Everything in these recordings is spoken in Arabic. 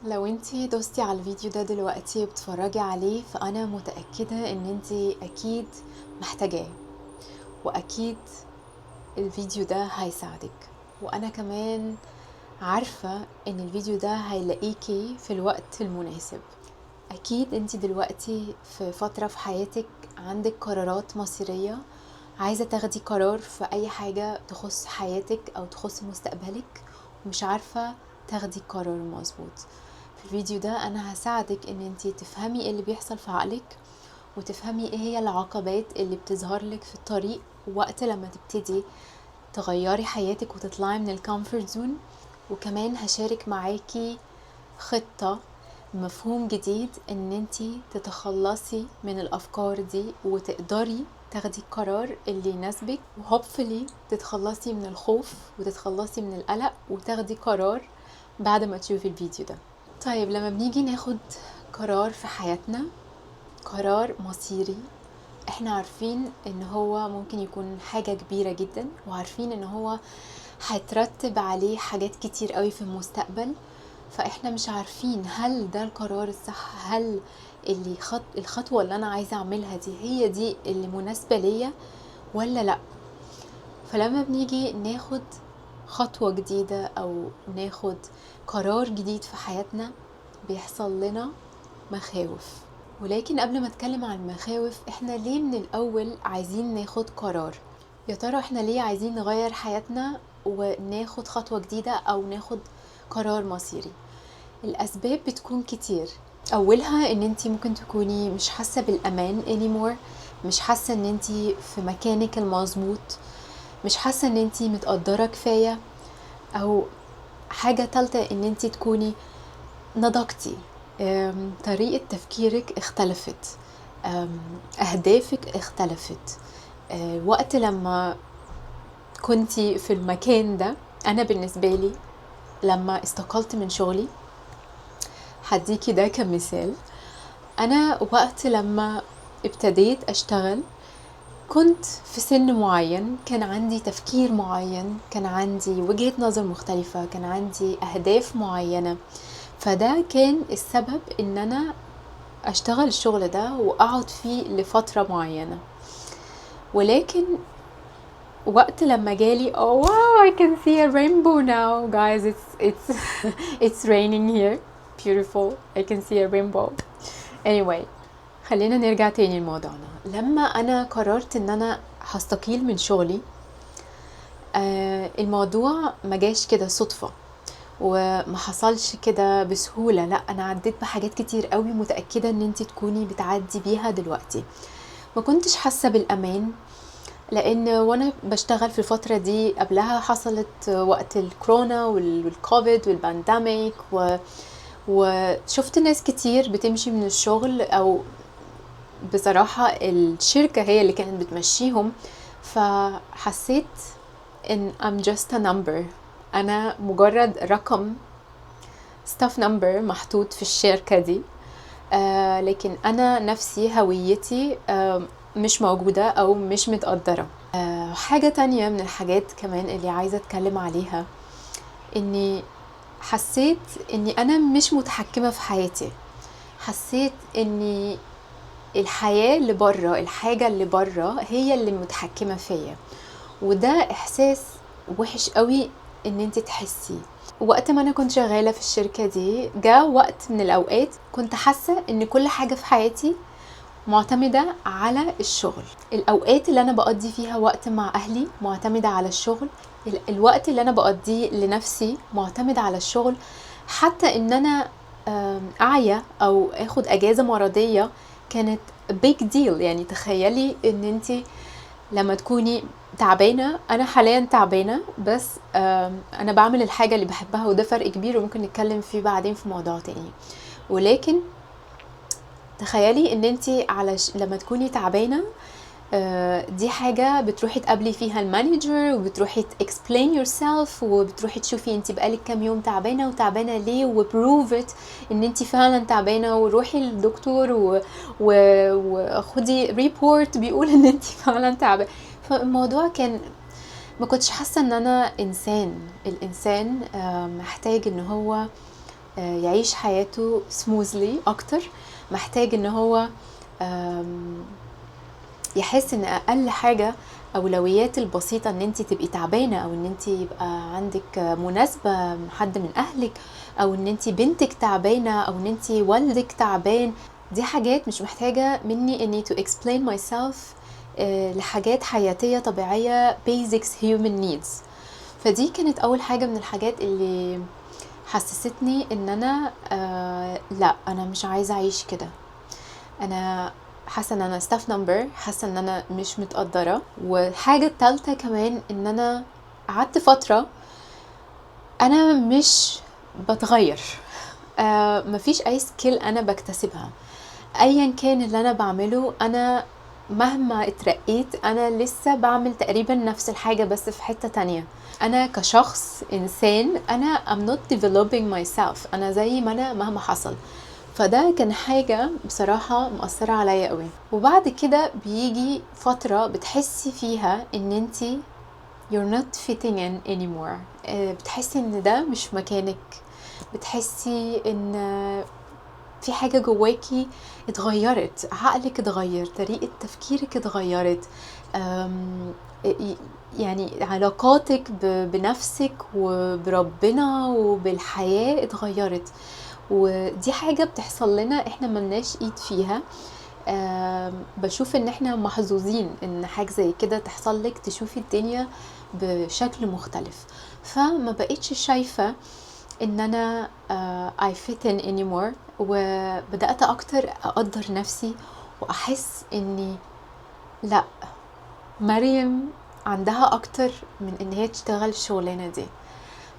لو انتي دوستي على الفيديو ده دلوقتي وبتتفرجي عليه فانا متأكدة ان انتي اكيد محتاجاه، واكيد الفيديو ده هيساعدك. وانا كمان عارفة ان الفيديو ده هيلاقيكي في الوقت المناسب. اكيد انتي دلوقتي في فترة في حياتك عندك قرارات مصيرية، عايزة تاخدي قرار في اي حاجة تخص حياتك او تخص مستقبلك ومش عارفة تاخدي قرار مظبوط. في الفيديو ده انا هساعدك ان انتي تفهمي ايه اللي بيحصل في عقلك، وتفهمي ايه هي العقبات اللي بتظهر لك في الطريق وقت لما تبتدي تغيري حياتك وتطلعي من الكومفورت زون. وكمان هشارك معاكي خطة، مفهوم جديد ان انتي تتخلصي من الافكار دي وتقدري تاخدي القرار اللي يناسبك، وهوبفلي تتخلصي من الخوف وتتخلصي من القلق وتاخدي قرار بعد ما تشوفي الفيديو ده. طيب لما بنيجي ناخد قرار في حياتنا، قرار مصيري، احنا عارفين ان هو ممكن يكون حاجة كبيرة جدا، وعارفين ان هو هيترتب عليه حاجات كتير قوي في المستقبل. فاحنا مش عارفين هل ده القرار الصح، هل الخطوة اللي انا عايزة اعملها دي هي دي اللي مناسبة ليا ولا لا. فلما بنيجي ناخد خطوة جديدة او ناخد قرار جديد في حياتنا بيحصل لنا مخاوف. ولكن قبل ما اتكلم عن المخاوف، احنا ليه من الاول عايزين ناخد قرار؟ يا ترى احنا ليه عايزين نغير حياتنا وناخد خطوة جديدة او ناخد قرار مصيري؟ الاسباب بتكون كتير. اولها ان انتي ممكن تكوني مش حاسة بالامان anymore، مش حاسة ان انتي في مكانك المظبوط، مش حاسة ان انتي متقدرة كفاية، او حاجة تالتة ان انتي تكوني نضجتي، طريقة تفكيرك اختلفت، أهدافك اختلفت. وقت لما كنتي في المكان ده، أنا بالنسبة لي لما استقلت من شغلي، هديكي ده كمثال. أنا وقت لما ابتديت أشتغل كنت في سن معين، كان عندي تفكير معين، كان عندي وجهة نظر مختلفة، كان عندي أهداف معينة. فده كان السبب ان انا اشتغل الشغل ده واقعد فيه لفترة معينة. ولكن وقت لما جالي oh wow I can see a rainbow now guys, it's it's raining here, beautiful, I can see a rainbow. anyway, خلينا نرجع تاني لموضوعنا. لما انا قررت ان انا هستقيل من شغلي، الموضوع ما جاش كده صدفة وما حصلش كده بسهولة، لا انا عديت بحاجات كتير قوي متأكدة ان انتي تكوني بتعدي بيها دلوقتي. ما كنتش حاسة بالامان، لان وانا بشتغل في الفترة دي قبلها حصلت وقت الكورونا والكوفيد والبانديميك وشفت ناس كتير بتمشي من الشغل، او بصراحة الشركة هي اللي كانت بتمشيهم. فحسيت ان I'm just a number، انا مجرد رقم، staff number محطوط في الشركة دي. لكن انا نفسي هويتي مش موجودة او مش متقدرة. حاجة تانية من الحاجات كمان اللي عايزة اتكلم عليها، اني حسيت اني انا مش متحكمة في حياتي. حسيت اني الحياة اللي برا، الحاجة اللي برا هي اللي متحكمة فيا، وده احساس وحش قوي ان انت تحسيه. وقت ما انا كنت شغالة في الشركة دي، جاء وقت من الاوقات كنت حاسة ان كل حاجة في حياتي معتمدة على الشغل. الاوقات اللي انا بقضي فيها وقت مع اهلي معتمدة على الشغل، الوقت اللي انا بقضيه لنفسي معتمد على الشغل. حتى ان انا اعيا او اخد اجازة مرضية كانت big deal. يعني تخيلي ان انتي لما تكوني تعبانة، انا حاليا تعبانة بس انا بعمل الحاجة اللي بحبها، وده فرق كبير وممكن نتكلم فيه بعدين في موضوع تاني. ولكن تخيلي ان انتي لما تكوني تعبانة، دي حاجة بتروحي تقابلي فيها المانجر وبتروحي explain yourself وبتروحي تشوفي انتي بقالك كام يوم تعبانة وتعبانة ليه، وبروفت ان انتي فعلا تعبانة، وروحي للدكتور وخدي ريبورت بيقول ان انتي فعلا تعبانة. فالموضوع كان ما كنتش حاسة ان انا انسان. الانسان محتاج ان هو يعيش حياته smoothly اكتر، محتاج ان هو يحس ان اقل حاجة اولويات البسيطة ان انت تبقي تعبانة، او ان انت يبقى عندك مناسبة حد من اهلك، او ان انت بنتك تعبانة، او ان انت والدك تعبان، دي حاجات مش محتاجة مني اني to explain myself لحاجات حياتية طبيعية basics human needs. فدي كانت اول حاجة من الحاجات اللي حسستني ان انا لا، انا مش عايزة اعيش كده. انا حاسه ان انا ستاف نمبر، حاسه ان انا مش متقدره. والحاجه الثالثه كمان ان انا قعدت فتره انا مش بتغير، مفيش اي سكيل انا بكتسبها ايا كان اللي انا بعمله. انا مهما اترقيت انا لسه بعمل تقريبا نفس الحاجه بس في حته تانية. انا كشخص انسان انا I'm not developing myself، انا زي ما انا مهما حصل. فده كان حاجة بصراحة مؤثرة عليا قوي. وبعد كده بيجي فترة بتحسي فيها ان انتي you're not fitting in anymore، بتحسي ان ده مش مكانك، بتحسي ان في حاجة جواكي اتغيرت، عقلك اتغير، طريقة تفكيرك اتغيرت، يعني علاقاتك بنفسك وبربنا وبالحياة اتغيرت. ودي حاجة بتحصل لنا احنا ملناش ايد فيها. بشوف ان احنا محظوظين ان حاجة زي كده تحصل لك، تشوفي الدنيا بشكل مختلف. فما بقيتش شايفة ان انا I fit in anymore، وبدأت اكتر اقدر نفسي واحس اني لا، مريم عندها اكتر من ان هي تشتغل الشغلانة دي.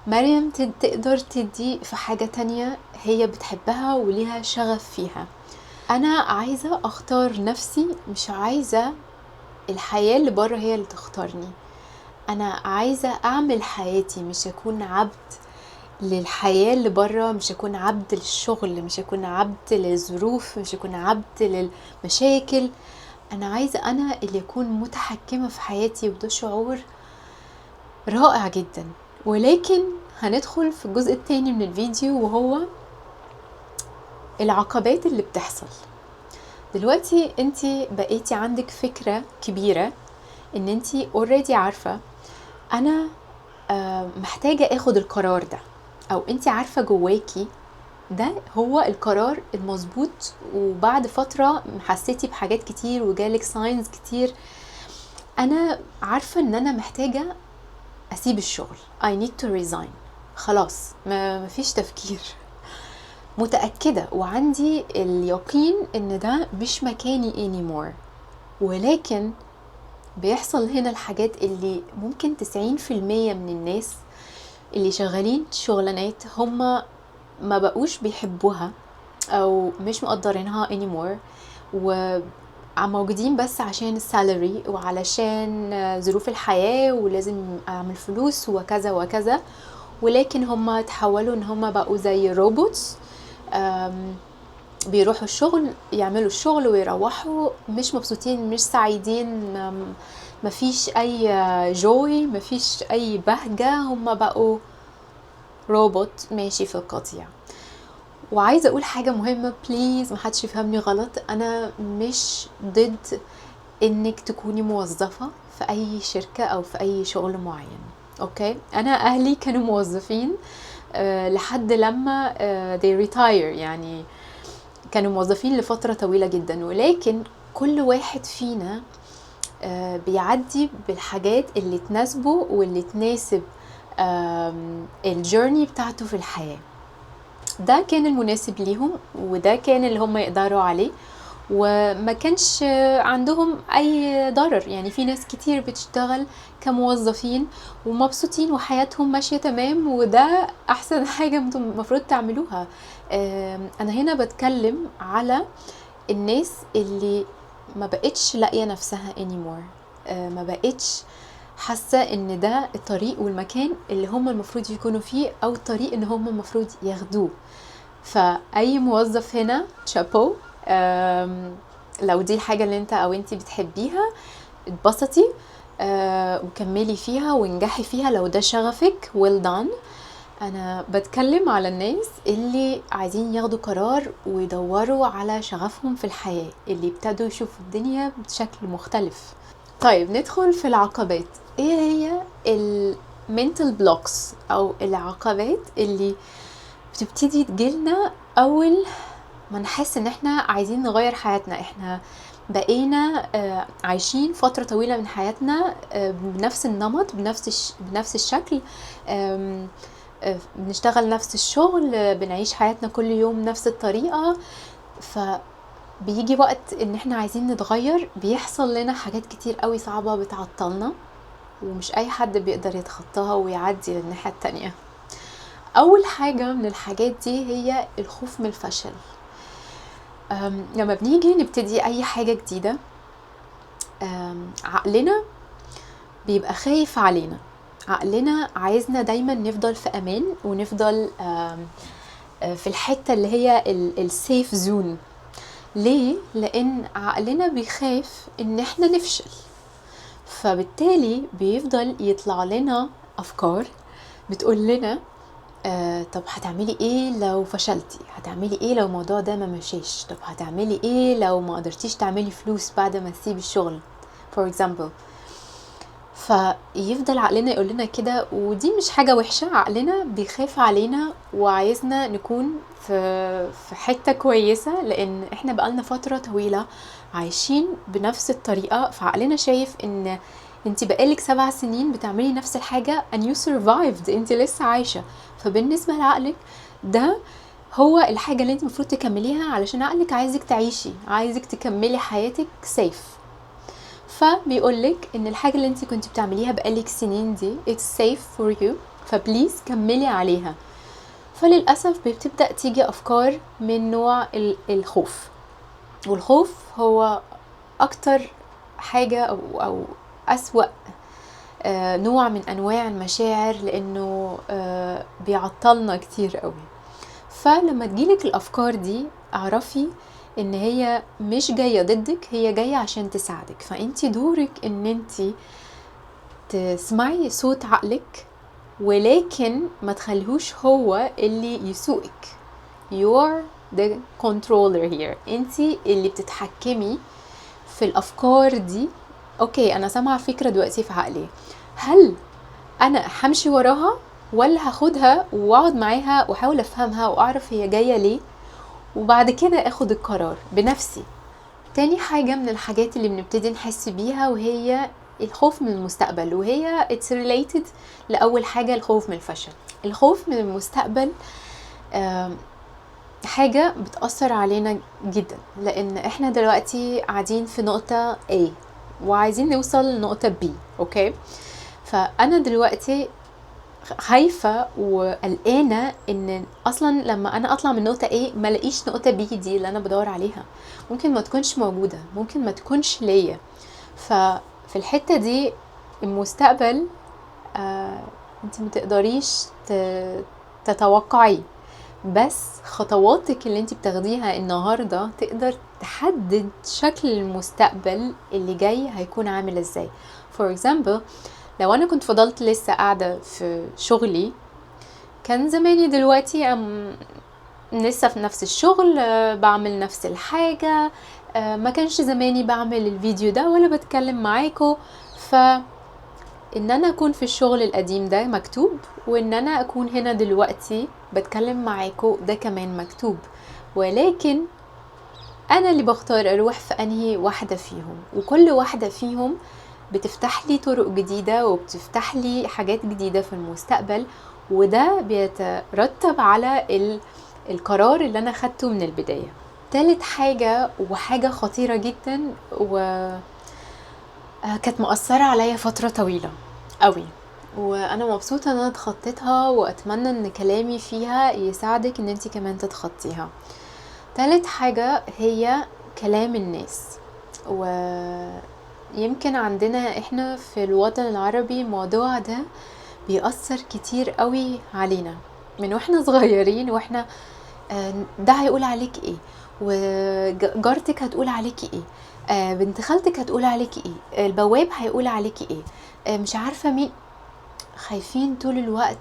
مريم تقدر تدي في حاجة تانية هي بتحبها وليها شغف فيها. انا عايزة اختار نفسي، مش عايزة الحياة اللي بره هي اللي تختارني. انا عايزة اعمل حياتي، مش اكون عبد للحياة اللي بره، مش اكون عبد للشغل، مش اكون عبد للظروف، مش اكون عبد للمشاكل. انا عايزة انا اللي اكون متحكمة في حياتي، وده شعور رائع جدا. ولكن هندخل في الجزء التاني من الفيديو، وهو العقبات اللي بتحصل. دلوقتي انتي بقيتي عندك فكرة كبيرة ان انتي already عارفة انا محتاجة اخد القرار ده، او انتي عارفة جواكي ده هو القرار المظبوط. وبعد فترة حسيتي بحاجات كتير وجالك ساينز كتير، انا عارفة ان انا محتاجة اسيب الشغل. I need to resign. خلاص، ما فيش تفكير، متأكدة وعندي اليقين ان ده مش مكاني anymore. ولكن بيحصل هنا الحاجات اللي ممكن 90% من الناس اللي شغالين شغلانات هم ما بقوش بيحبوها او مش مقدرينها anymore، موجودين بس عشان السالري وعلشان ظروف الحياة ولازم اعمل فلوس وكذا وكذا. ولكن هم تحولوا ان هم بقوا زي روبوتس، بيروحوا الشغل يعملوا الشغل ويروحوا مش مبسوطين، مش سعيدين، مفيش اي جوي، مفيش اي بهجة، هم بقوا روبوت ماشي في القطيع. وعايزة اقول حاجة مهمة بليز، محدش يفهمني غلط، انا مش ضد انك تكوني موظفة في اي شركة او في اي شغل معين. اوكي، انا اهلي كانوا موظفين لحد لما they retire، يعني كانوا موظفين لفترة طويلة جدا. ولكن كل واحد فينا بيعدي بالحاجات اللي تناسبه واللي تناسب الجيرني بتاعته في الحياة. ده كان المناسب ليهم، وده كان اللي هم يقدروا عليه، وما كانش عندهم اي ضرر. يعني في ناس كتير بتشتغل كموظفين ومبسوطين وحياتهم ماشية تمام، وده احسن حاجة انتم المفروض تعملوها. انا هنا بتكلم على الناس اللي ما بقتش لاقية نفسها anymore، ما بقتش حاسة ان ده الطريق والمكان اللي هم المفروض يكونوا فيه، او الطريق ان هم المفروض ياخدوه. فاي موظف هنا شابو، لو دي الحاجة اللي انت او انتي بتحبيها اتبسطي وكملي فيها وانجحي فيها. لو ده شغفك well done. انا بتكلم على الناس اللي عايزين ياخدوا قرار ويدوروا على شغفهم في الحياة، اللي ابتدوا يشوفوا الدنيا بشكل مختلف. طيب ندخل في العقبات. ايه هي المنتال بلوكس او العقبات اللي بتبتدي تجيلنا اول ما نحس ان احنا عايزين نغير حياتنا؟ احنا بقينا عايشين فترة طويلة من حياتنا بنفس النمط، بنفس الشكل، بنشتغل نفس الشغل، بنعيش حياتنا كل يوم نفس الطريقة. فبيجي وقت ان احنا عايزين نتغير، بيحصل لنا حاجات كتير قوي صعبة بتعطلنا، ومش اي حد بيقدر يتخطاها ويعدي للناحية التانية. اول حاجة من الحاجات دي هي الخوف من الفشل. لما بنيجي نبتدي اي حاجة جديدة، عقلنا بيبقى خايف علينا، عقلنا عايزنا دايما نفضل في امان، ونفضل في الحتة اللي هي السيف زون. ليه؟ لان عقلنا بيخاف ان احنا نفشل، فبالتالي بيفضل يطلع لنا افكار بتقول لنا طب هتعملي ايه لو فشلتي؟ هتعملي ايه لو الموضوع ده ما مشيش؟ طب هتعملي ايه لو ما قدرتيش تعملي فلوس بعد ما تسيبي الشغل for example؟ فيفضل عقلنا يقول لنا كده، ودي مش حاجة وحشة. عقلنا بيخاف علينا وعايزنا نكون في حتة كويسة، لان احنا بقالنا فترة طويلة عايشين بنفس الطريقة. فعقلنا شايف ان انتي بقالك 7 سنين بتعملي نفس الحاجة and you survived، انتي لسه عايشة. فبالنسبة لعقلك ده هو الحاجة اللي انتي المفروض تكمليها، علشان عقلك عايزك تعيشي، عايزك تكملي حياتك سيف. فبيقولك ان الحاجة اللي انتي كنتي بتعمليها بقالك سنين دي it's safe for you، فبليز كملي عليها. فللأسف بتبدأ تيجي أفكار من نوع الخوف، والخوف هو أكتر حاجة أو أسوأ نوع من أنواع المشاعر، لأنه بيعطلنا كتير قوي. فلما تجيلك الأفكار دي اعرفي ان هي مش جاية ضدك، هي جاية عشان تساعدك. فانتي دورك ان انتي تسمعي صوت عقلك، ولكن ما تخليهوش هو اللي يسوقك. you're the controller here، انتي اللي بتتحكمي في الافكار دي. اوكي، انا سامعة فكرة دلوقتي في عقلي، هل انا همشي وراها ولا هاخدها واقعد معاها واحاول افهمها واعرف هي جاية ليه، وبعد كده اخد القرار بنفسي؟ تاني حاجة من الحاجات اللي بنبتدي نحس بيها وهي الخوف من المستقبل، وهي it's related لأول حاجة الخوف من الفشل. الخوف من المستقبل حاجة بتأثر علينا جدا، لأن احنا دلوقتي قاعدين في نقطة A وعايزين نوصل لنقطة B. اوكي، فأنا دلوقتي خايفة وقلقانة ان اصلا لما انا اطلع من نقطة A ما لاقيش نقطة B دي اللي انا بدور عليها، ممكن ما تكونش موجودة، ممكن ما تكونش ليا. ففي الحتة دي المستقبل انت متقدريش تتوقعي، بس خطواتك اللي انت بتاخديها النهاردة تقدر تحدد شكل المستقبل اللي جاي هيكون عامل ازاي. for example، لو انا كنت فضلت لسه قاعدة في شغلي كان زماني دلوقتي لسه في نفس الشغل، بعمل نفس الحاجة، ما كانش زماني بعمل الفيديو ده ولا بتكلم معاكو. فان انا اكون في الشغل القديم ده مكتوب، وان انا اكون هنا دلوقتي بتكلم معاكو ده كمان مكتوب، ولكن انا اللي بختار اروح في انهي واحدة فيهم. وكل واحدة فيهم بتفتح لي طرق جديدة وبتفتح لي حاجات جديدة في المستقبل، وده بيترتب على القرار اللي انا خدته من البداية. تالت حاجة وحاجة خطيرة جدا وكانت مؤثرة عليا فترة طويلة قوي، وانا مبسوطة ان انا اتخطيتها، واتمنى ان كلامي فيها يساعدك ان انتي كمان تتخطيها. تالت حاجة هي كلام الناس. ويمكن عندنا احنا في الوطن العربي الموضوع ده بيأثر كتير قوي علينا من واحنا صغيرين، واحنا ده هيقول عليك ايه، وجارتك هتقول عليكي ايه، بنت خالتك هتقول عليكي ايه، البواب هيقول عليكي ايه، مش عارفة مين. خايفين طول الوقت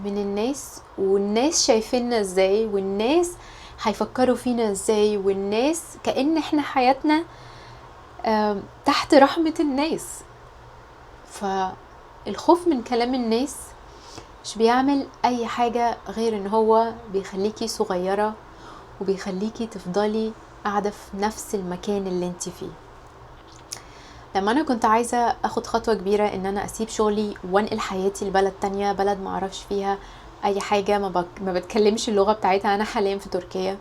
من الناس، والناس شايفيننا ازاي، والناس هيفكروا فينا ازاي، والناس كأن احنا حياتنا تحت رحمة الناس. فالخوف من كلام الناس مش بيعمل اي حاجة غير ان هو بيخليكي صغيرة، وبيخليكي تفضلي قاعدة في نفس المكان اللي انت فيه. لما انا كنت عايزة اخد خطوة كبيرة ان انا اسيب شغلي وانقل حياتي لبلد تانية، بلد ما اعرفش فيها اي حاجة، ما بتكلمش اللغة بتاعتها، انا حاليا في تركيا.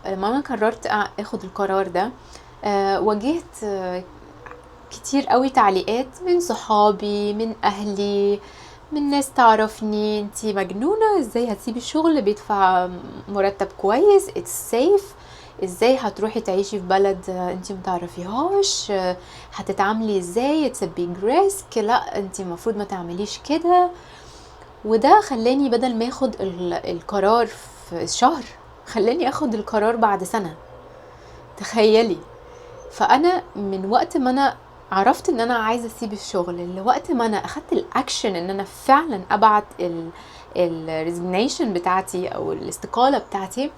لما انا قررت اخد القرار ده واجهت كتير قوي تعليقات من صحابي، من اهلي، من ناس تعرفني: انتي مجنونة، ازاي هتسيبي الشغل بيدفع مرتب كويس، اتس سيف، ازاي هتروحي تعيشي في بلد انتي متعرفيهاش، هتتعاملي ازاي، اتس بيج ريسك، لا انتي المفروض ما تعمليش كده. وده خلاني بدل ما اخد القرار في شهر، خلاني اخد القرار بعد سنة. تخيلي. فانا من وقت ما انا عرفت ان انا عايزه اسيب الشغل لوقت ما انا اخدت الاكشن ان انا فعلا ابعت الريزيجنيشن بتاعتي او الاستقاله بتاعتي،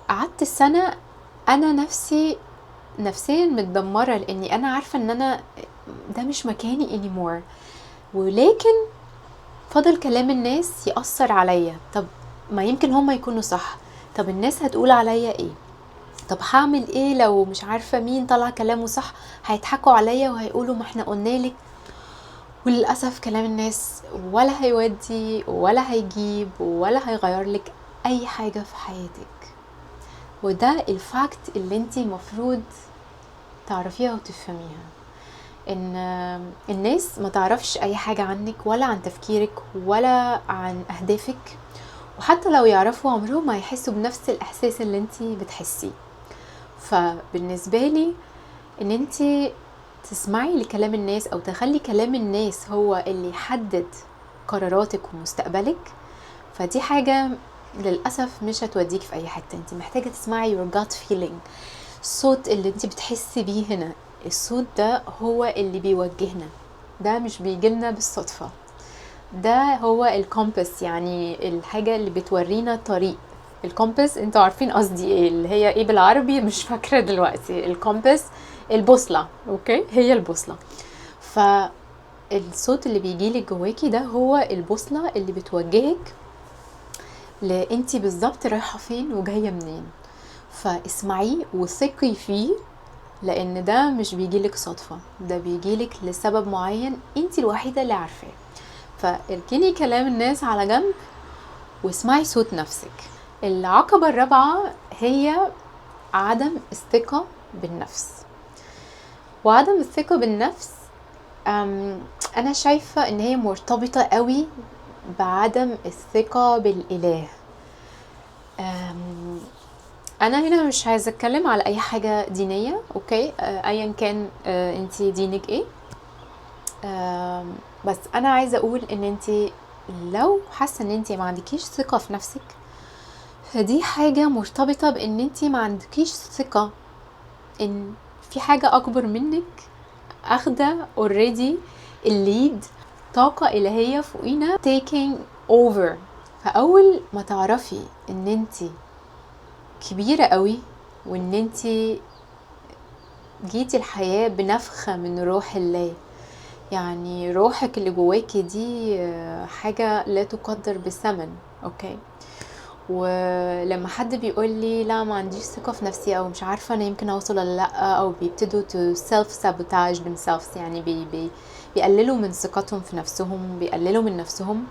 قعدت سنه انا نفسي نفسيا متدمره، لاني انا عارفه ان انا ده مش مكاني anymore. ولكن فضل كلام الناس يأثر عليا. طب ما يمكن هما يكونوا صح، طب الناس هتقول عليا ايه، طب هعمل ايه لو مش عارفة مين طلع كلامه صح، هيضحكوا عليا وهيقولوا ما احنا قلنالك. وللأسف كلام الناس ولا هيودي ولا هيجيب ولا هيغيرلك اي حاجة في حياتك. وده الفاكت اللي انتي مفروض تعرفيها وتفهميها، ان الناس ما تعرفش اي حاجة عنك ولا عن تفكيرك ولا عن اهدافك، وحتى لو يعرفوا عمرهم ما يحسوا بنفس الاحساس اللي انتي بتحسيه. فبالنسبة لي ان انتي تسمعي لكلام الناس او تخلي كلام الناس هو اللي يحدد قراراتك ومستقبلك، فدي حاجة للأسف مش هتوديك في اي حتة. انتي محتاجة تسمعي your gut feeling، الصوت اللي انتي بتحسي بيه هنا. الصوت ده هو اللي بيوجهنا، ده مش بيجيلنا بالصدفة، ده هو الكومبس، يعني الحاجة اللي بتورينا طريق. الكومبس انتوا عارفين قصدي ايه، اللي هي ايه بالعربي مش فاكرة دلوقتي. الكومبس البوصلة، اوكي، هي البوصلة. فالصوت اللي بيجيلك جواكي ده هو البوصلة اللي بتوجهك لانتي بالظبط رايحة فين وجاية منين. فاسمعيه وثقي فيه، لان ده مش بيجيلك صدفة، ده بيجيلك لسبب معين انتي الوحيدة اللي عارفاه. فاركني كلام الناس على جنب واسمعي صوت نفسك. العقبة الرابعة هي عدم الثقة بالنفس. وعدم الثقة بالنفس أنا شايفة إن هي مرتبطة قوي بعدم الثقة بالإله. أنا هنا مش عايزة أتكلم على أي حاجة دينية، أوكي، أيا كان أنتي دينك إيه. بس أنا عايزة أقول إن أنتي لو حاسة إن أنتي ما عندكيش ثقة في نفسك، فدي حاجة مرتبطة بإن أنتي ما عندكيش ثقة إن في حاجة أكبر منك أخدة already الليد، طاقة إلهية فوقينا taking over. فأول ما تعرفي إن أنتي كبيرة قوي، وإن أنتي جيتي الحياة بنفخة من روح الله، يعني روحك اللي جواكي دي حاجة لا تقدر بثمن، أوكي. ولما حد بيقول لي لا ما عنديش ثقة في نفسي او مش عارفة انا يمكن اوصل ولا لا، او بيبتدوا to self sabotage themselves، يعني بيقللوا من ثقتهم في نفسهم، بيقللوا من نفسهم.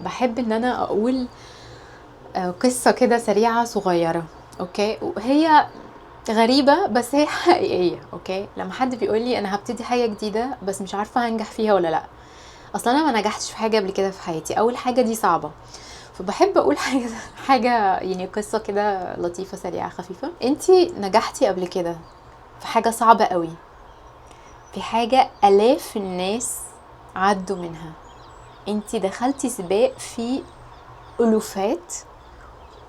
بحب ان انا اقول قصة كده سريعة صغيرة، اوكي، وهي غريبة بس هي حقيقية. اوكي، لما حد بيقول لي انا هبتدي حاجة جديدة بس مش عارفة هنجح فيها ولا لا، اصلا انا ما نجحتش في حاجة قبل كده في حياتي، اول حاجة دي صعبة. فبحب اقول حاجه يعني قصه كده لطيفه سريعه خفيفه. انتي نجحتي قبل كده في حاجه صعبه قوي، في حاجه الاف الناس عدوا منها، انتي دخلتي سباق في الوفات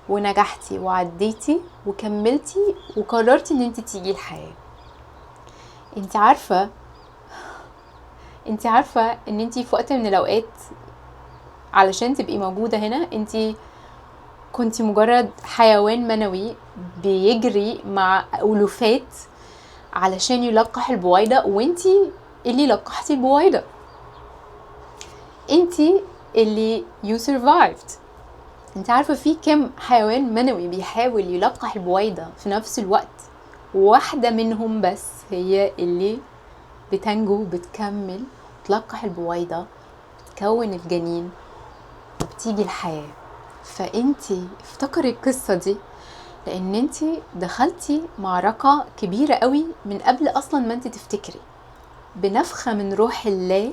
ونجحتي وعديتي وكملتي وقررتي ان انتي تيجي الحياه. انتي عارفه انت عارفة ان انت في وقت من الاوقات علشان تبقي موجودة هنا انت كنت مجرد حيوان منوي بيجري مع ألوفات علشان يلقح البويضة، وانتي اللي لقحتي البويضة، انتي اللي you survived. انت عارفة في كم حيوان منوي بيحاول يلقح البويضة في نفس الوقت؟ واحدة منهم بس هي اللي بتنجو، بتكمل، تلقح البويضة، بتكون الجنين، وبتيجي الحياة. فانتي افتكري القصة دي، لان انتي دخلتي معركة كبيرة قوي من قبل اصلا ما انتي تفتكري. بنفخة من روح الله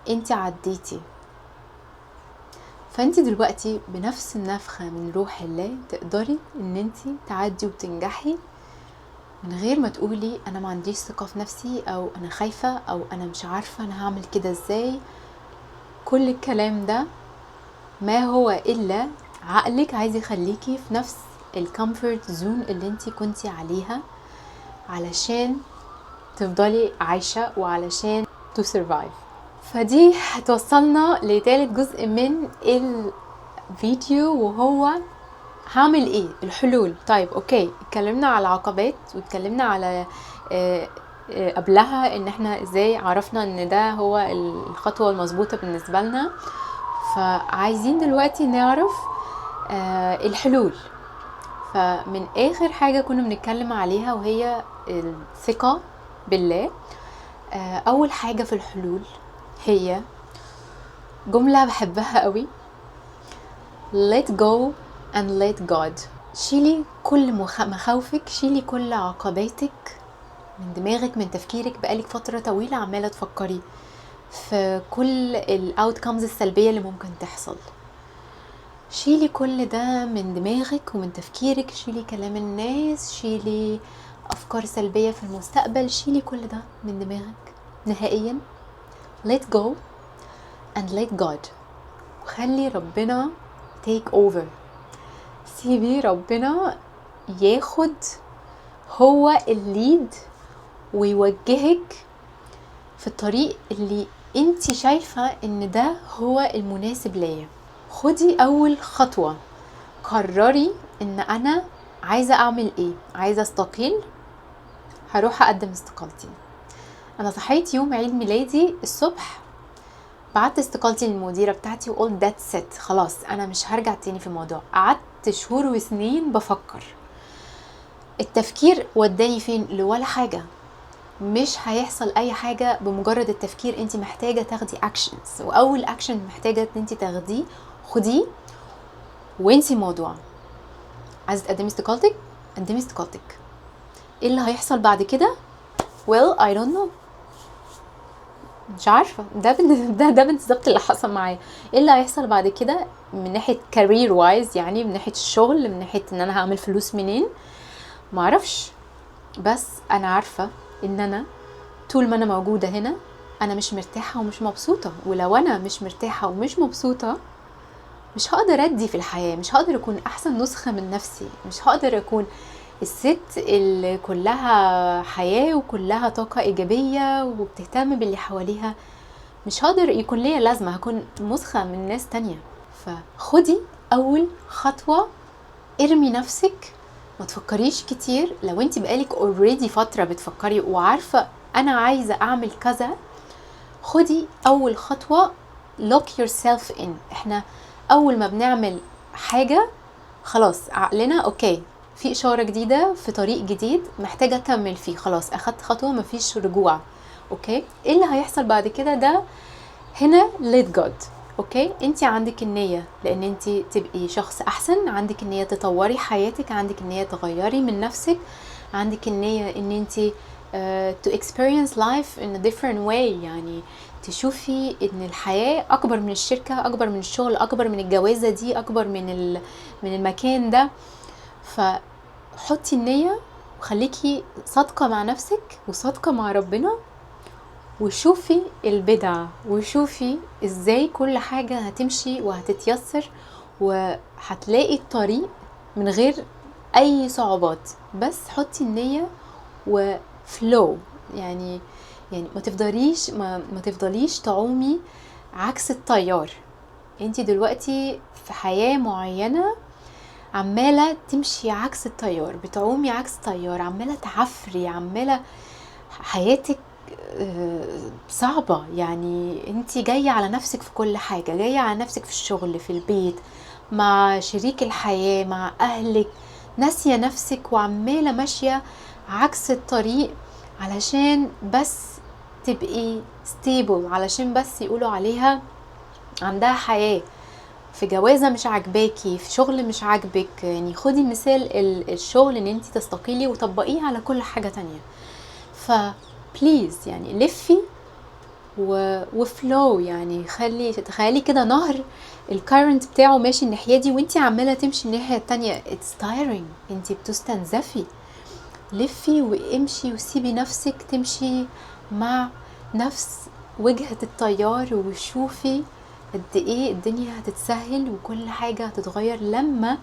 انتي عديتي. فانتي دلوقتي بنفس النفخة من روح الله تقدري ان انتي تعدي وتنجحي من غير ما تقولي انا ما عنديش ثقة في نفسي، او انا خايفة، او انا مش عارفة انا هعمل كده ازاي. كل الكلام ده ما هو الا عقلك عايز يخليكي في نفس الكومفورت زون اللي انتي كنتي عليها علشان تفضلي عايشة وعلشان to survive. فدي هتوصلنا لثالث جزء من الفيديو، وهو هعمل ايه، الحلول. طيب اوكي، اتكلمنا على العقبات، واتكلمنا على قبلها ان احنا ازاي عرفنا ان ده هو الخطوة المظبوطة بالنسبة لنا. فعايزين دلوقتي نعرف الحلول. فمن اخر حاجة كنا بنتكلم عليها وهي الثقة بالله. اول حاجة في الحلول هي جملة بحبها قوي: let go and let God. شيلي كل مخاوفك، شيلي كل عقباتك من دماغك، من تفكيرك. بقالك فترة طويلة عمالة تفكري في كل الاوتكمز السلبية اللي ممكن تحصل. شيلي كل ده من دماغك ومن تفكيرك. شيلي كلام الناس، شيلي افكار سلبية في المستقبل، شيلي كل ده من دماغك نهائيا. let go and let God. وخلي ربنا take over. سيبي ربنا ياخد هو الليد ويوجهك في الطريق اللي انتي شايفة ان ده هو المناسب ليا. خدي اول خطوة، قرري ان انا عايزة اعمل ايه. عايزة استقيل، هروح اقدم استقالتي. انا صحيت يوم عيد ميلادي الصبح، بعت استقالتي للمديرة بتاعتي وقلت that's it، خلاص انا مش هرجع تاني في الموضوع. قعدت شهور وسنين بفكر. التفكير وداني فين؟ لولا حاجة. مش هيحصل اي حاجة بمجرد التفكير. انت محتاجة تاخدي actions، واول action محتاجة ان انت تاخديه خديه وانسي الموضوع. عايزة تقدمي استقالتك، قدمي استقالتك. ايه اللي هيحصل بعد كده؟ well I don't know، مش عارفة. ده بالظبط اللي حصل معايا. ايه اللي هيحصل بعد كده من ناحية career wise، يعني من ناحية الشغل، من ناحية ان انا هعمل فلوس منين، معرفش. بس انا عارفة ان انا طول ما انا موجودة هنا انا مش مرتاحة ومش مبسوطة. ولو انا مش مرتاحة ومش مبسوطة مش هقدر ادي في الحياة، مش هقدر اكون احسن نسخة من نفسي، مش هقدر اكون الست اللي كلها حياة وكلها طاقة ايجابية وبتهتم باللي حواليها. مش هقدر يكون ليا لازمة، هكون نسخة من ناس تانية. فخدي اول خطوة، ارمي نفسك، ما تفكريش كتير. لو انت بقالك already فترة بتفكري وعارفة انا عايزة اعمل كذا، خدي اول خطوة. lock yourself in. احنا اول ما بنعمل حاجة خلاص عقلنا اوكي، في اشارة جديدة في طريق جديد محتاجة اكمل فيه، خلاص اخدت خطوة مفيش رجوع. اوكي، ايه اللي هيحصل بعد كده؟ ده هنا let God. اوكي، انتي عندك النية لان انتي تبقي شخص احسن، عندك النية تطوري حياتك، عندك النية تغيري من نفسك، عندك النية ان انتي to experience life in a different way، يعني تشوفي ان الحياة اكبر من الشركة، اكبر من الشغل، اكبر من الجوازة دي، اكبر من المكان ده. فحطي النية وخليكي صادقة مع نفسك وصادقة مع ربنا، وشوفي البدع، وشوفي ازاي كل حاجة هتمشي وهتتيسر وهتلاقي الطريق من غير اي صعوبات. بس حطي النية وفلو، يعني يعني ما تفضليش تعومي عكس التيار. انت دلوقتي في حياة معينة عمالة تمشي عكس التيار، بتعومي عكس التيار، عمالة تعفري، عمالة حياتك صعبة. يعني انت جاية على نفسك في كل حاجة، جاية على نفسك في الشغل، في البيت، مع شريك الحياة، مع اهلك، ناسية نفسك وعمالة ماشية عكس الطريق علشان بس تبقي ستيبل، علشان بس يقولوا عليها عندها حياة. في جوازة مش عاجباكي، في شغل مش عاجبك، يعني خدي مثال الشغل ان انت تستقيلي وطبقيه على كل حاجة تانية. فبليز يعني لفي وفلو، يعني تخيلي كده نهر الكارنت بتاعه ماشي الناحية دي وانت عمالة تمشي الناحية التانية. it's tiring، انت بتستنزفي. لفي وامشي وسيبي نفسك تمشي مع نفس وجهة التيار، وشوفي قد ايه الدنيا هتتسهل وكل حاجة هتتغير لما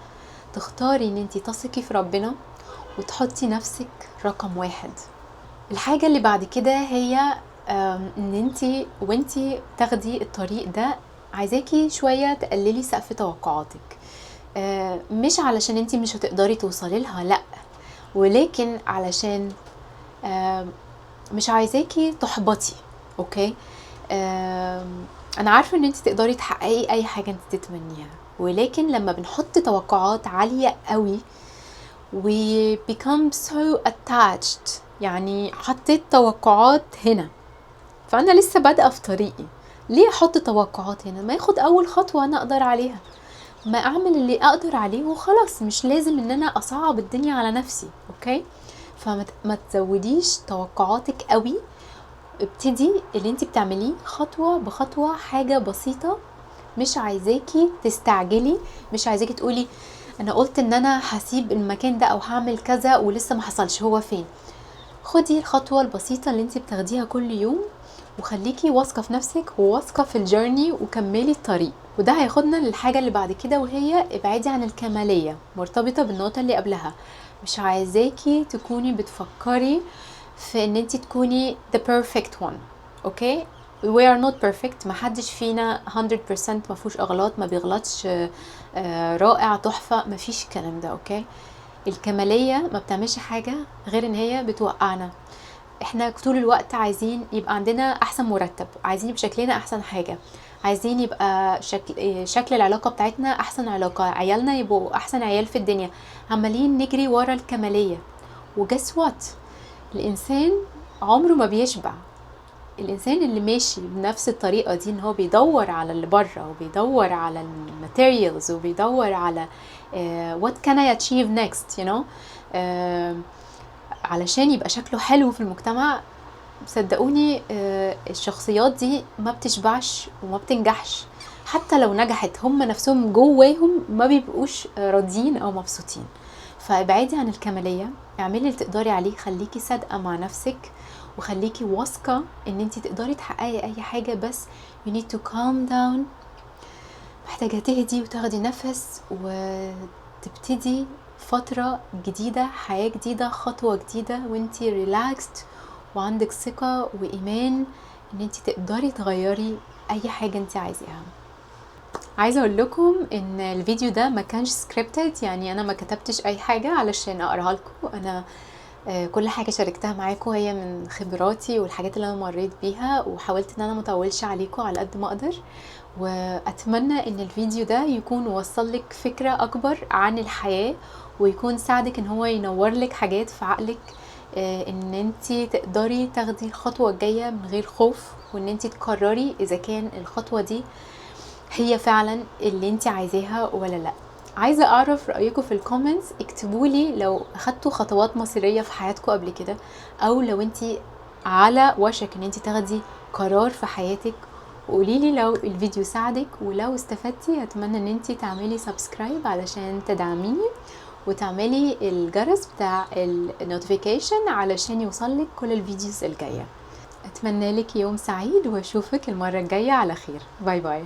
تختاري ان انتي تثقي في ربنا وتحطي نفسك رقم واحد. الحاجة اللي بعد كده هي ان انتي وانتي تاخدي الطريق ده عايزاكي شوية تقللي سقف توقعاتك. مش علشان انتي مش هتقدري توصلي لها، لأ، ولكن علشان مش عايزاكي تحبطي. اوكي، انا عارفه ان انت تقدري تحققي اي حاجه انت تتمنيها، ولكن لما بنحط توقعات عاليه قوي we become so attached. يعني حطيت توقعات هنا، فانا لسه بادئه في طريقي، ليه احط توقعات هنا؟ ما ياخد اول خطوه انا اقدر عليها، ما اعمل اللي اقدر عليه وخلاص، مش لازم ان انا اصعب الدنيا على نفسي. اوكي، فما تزوديش توقعاتك قوي. ابتدي اللي انت بتعمليه خطوة بخطوة، حاجة بسيطة. مش عايزاكي تستعجلي، مش عايزاكي تقولي انا قلت ان انا هسيب المكان ده او هعمل كذا ولسه ما حصلش، هو فين؟ خدي الخطوة البسيطة اللي انت بتاخديها كل يوم، وخليكي واثقة في نفسك وواثقة في الجيرني، وكملي الطريق. وده هياخدنا للحاجة اللي بعد كده، وهي ابعدي عن الكمالية، مرتبطة بالنقطة اللي قبلها. مش عايزاكي تكوني بتفكري في ان انت تكوني the perfect one. اوكي، we are not perfect، محدش فينا 100% مفهوش اغلاط، ما بيغلطش رائع تحفة، مفيش الكلام ده. اوكي، الكمالية ما بتعملش حاجة غير ان هي بتوقعنا. احنا طول الوقت عايزين يبقى عندنا احسن مرتب، عايزين يبقى شكلنا احسن حاجة، عايزين يبقى شكل العلاقة بتاعتنا احسن علاقة، عيالنا يبقوا احسن عيال في الدنيا، عمالين نجري ورا الكمالية. وجس وات، الانسان عمره ما بيشبع. الانسان اللي ماشي بنفس الطريقة دي ان هو بيدور على اللي بره، وبيدور على الماتيريالز، وبيدور على what can I achieve next you know علشان يبقى شكله حلو في المجتمع. صدقوني الشخصيات دي ما بتشبعش وما بتنجحش. حتى لو نجحت هم نفسهم جواهم ما بيبقوش راضيين او مبسوطين. فابعدي عن الكمالية، اعملي اللي تقدري عليه، خليكي صادقة مع نفسك، وخليكي واثقة ان انتي تقدري تحققي اي حاجة. بس you need to calm down، محتاجة تهدي وتاخدي نفس وتبتدي فترة جديدة، حياة جديدة، خطوة جديدة، وانتي ريلاكست وعندك ثقة وإيمان ان انتي تقدري تغيري اي حاجة انتي عايزاها. عايزة اقول لكم ان الفيديو ده ما كانش سكريبتد، يعني انا ما كتبتش اي حاجة علشان اقراها لكم. انا كل حاجة شاركتها معاكم هي من خبراتي والحاجات اللي انا مريت بيها، وحاولت ان انا مطولش عليكم على قد ما اقدر. واتمنى ان الفيديو ده يكون وصل لك فكرة اكبر عن الحياة، ويكون ساعدك ان هو ينور لك حاجات في عقلك، ان انتي تقدري تاخدي الخطوة الجاية من غير خوف، وان انتي تقرري اذا كان الخطوة دي هي فعلا اللي انتي عايزاها ولا لا. عايزة اعرف رأيكم في الكومنتس، اكتبولي لو اخدتوا خطوات مصيرية في حياتكم قبل كده، او لو انتي على وشك ان انتي تاخدي قرار في حياتك. وقوليلي لو الفيديو ساعدك، ولو استفدتي اتمنى ان انتي تعملي سبسكرايب علشان تدعميني، وتعملي الجرس بتاع النوتيفيكيشن علشان يوصلك كل الفيديوز الجاية. اتمنى لك يوم سعيد، واشوفك المرة الجاية على خير. باي باي.